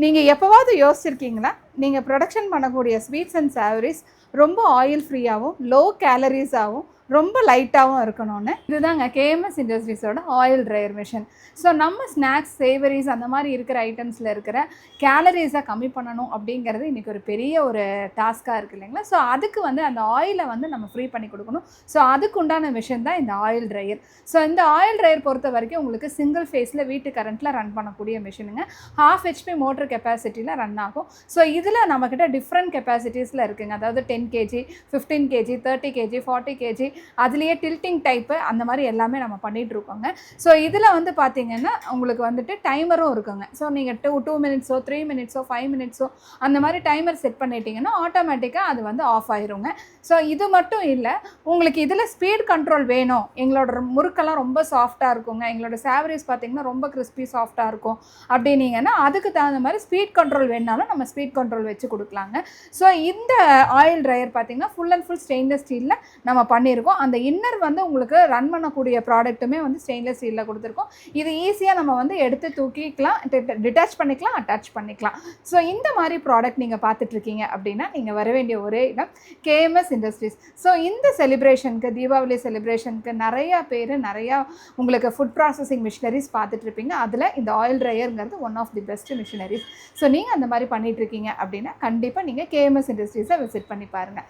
நீங்க எப்பவாவது யோசிச்சிருக்கீங்களா? நீங்க புரொடக்ஷன் பண்ணக்கூடிய ஸ்வீட்ஸ் அண்ட் சாவரீஸ் ரொம்ப ஆயில் ஃப்ரீயாவும், லோ கேலரீஸாவும், ரொம்ப லைட்டாவும் இருக்கணும்னு. இதுதாங்க கேஎம்எஸ் இண்டஸ்ட்ரீஸோட ஆயில் ட்ரையர் மிஷின். ஸோ நம்ம ஸ்நாக்ஸ், சேவரீஸ் அந்த மாரி இருக்கிற ஐட்டம்ஸில் இருக்கிற கேலரீஸை கம்மி பண்ணணும் அப்படிங்கிறது இன்றைக்கி ஒரு பெரிய ஒரு டாஸ்க்காக இருக்குது இல்லைங்களா? ஸோ அதுக்கு வந்து அந்த ஆயிலை வந்து நம்ம ஃப்ரீ பண்ணி கொடுக்கணும். ஸோ அதுக்கு உண்டான மிஷின் தான் இந்த ஆயில் ட்ரையர். ஸோ இந்த ஆயில் ட்ரையர் பொறுத்த வரைக்கும் உங்களுக்கு சிங்கிள் ஃபேஸில் வீட்டு கரண்ட்டில் ரன் பண்ணக்கூடிய மிஷினுங்க. 1/2 HP மோட்டர் கெப்பாசிட்டியில் ரன் ஆகும். ஸோ இதில் நம்மக்கிட்ட டிஃப்ரெண்ட் கெப்பாசிட்டிஸில் இருக்குங்க. அதாவது 10 kg, 15 kg, 30 kg, 40 kg, அதுலேயே டில்ட்டிங் டைப்பு அந்த மாதிரி எல்லாமே நம்ம பண்ணிகிட்ருக்கோங்க. ஸோ இதில் வந்து பார்த்திங்கன்னா உங்களுக்கு வந்துட்டு டைமரும் இருக்குங்க. ஸோ நீங்கள் 2 மினிட்ஸோ 3 மினிட்ஸோ 5 மினிட்ஸோ அந்த மாதிரி டைமர் செட் பண்ணிட்டீங்கன்னா ஆட்டோமேட்டிக்காக அது வந்து ஆஃப் ஆயிருங்க. ஸோ இது மட்டும் இல்லை, உங்களுக்கு இதில் ஸ்பீட் கண்ட்ரோல் வேணும், எங்களோட முறுக்கெல்லாம் ரொம்ப சாஃப்டாக இருக்குங்க, எங்களோட சாவரீஸ் பார்த்திங்கன்னா ரொம்ப கிறிஸ்பி சாஃப்டாக இருக்கும் அப்படின்னீங்கன்னா அதுக்கு தகுந்த மாதிரி ஸ்பீட் கண்ட்ரோல் வேணாலும் நம்ம ஸ்பீட் கண்ட்ரோல் வச்சு கொடுக்கலாங்க. ஸோ இந்த ஆயில் ட்ரையர் பார்த்திங்கன்னா ஃபுல் அண்ட் ஃபுல் ஸ்டெயின்லெஸ் ஸ்டீலில் நம்ம பண்ணியிருக்கோம். அந்த இன்னர் வந்து உங்களுக்கு ரன் பண்ணக்கூடிய ப்ராடக்ட்டுமே வந்து ஸ்டெயின்லெஸ் ஸ்டீலில் கொடுத்துருக்கோம். இது ஈஸியாக நம்ம வந்து எடுத்து தூக்கிக்கலாம், டிட்டாச் பண்ணிக்கலாம், அட்டாச் பண்ணிக்கலாம். ஸோ இந்த மாதிரி ப்ராடக்ட் நீங்கள் பார்த்துட்ருக்கீங்க அப்படின்னா நீங்கள் வர வேண்டிய ஒரே இடம் கேஎம்எஸ் இண்டஸ்ட்ரீஸ். ஸோ இந்த செலிப்ரேஷனுக்கு, தீபாவளி செலிப்ரேஷனுக்கு நிறையா உங்களுக்கு ஃபுட் ப்ராசஸிங் மிஷினரிஸ் பார்த்துட்ருப்பீங்க. அதில் இந்த ஆயில் ட்ரையருங்கிறது one of the best machineries. So நீங்கள் அந்த மாதிரி பண்ணிகிட்ருக்கீங்க அப்படின்னா கண்டிப்பாக நீங்கள் கேஎம்எஸ் இண்டஸ்ட்ரீஸை விசிட் பண்ணி பாருங்கள்.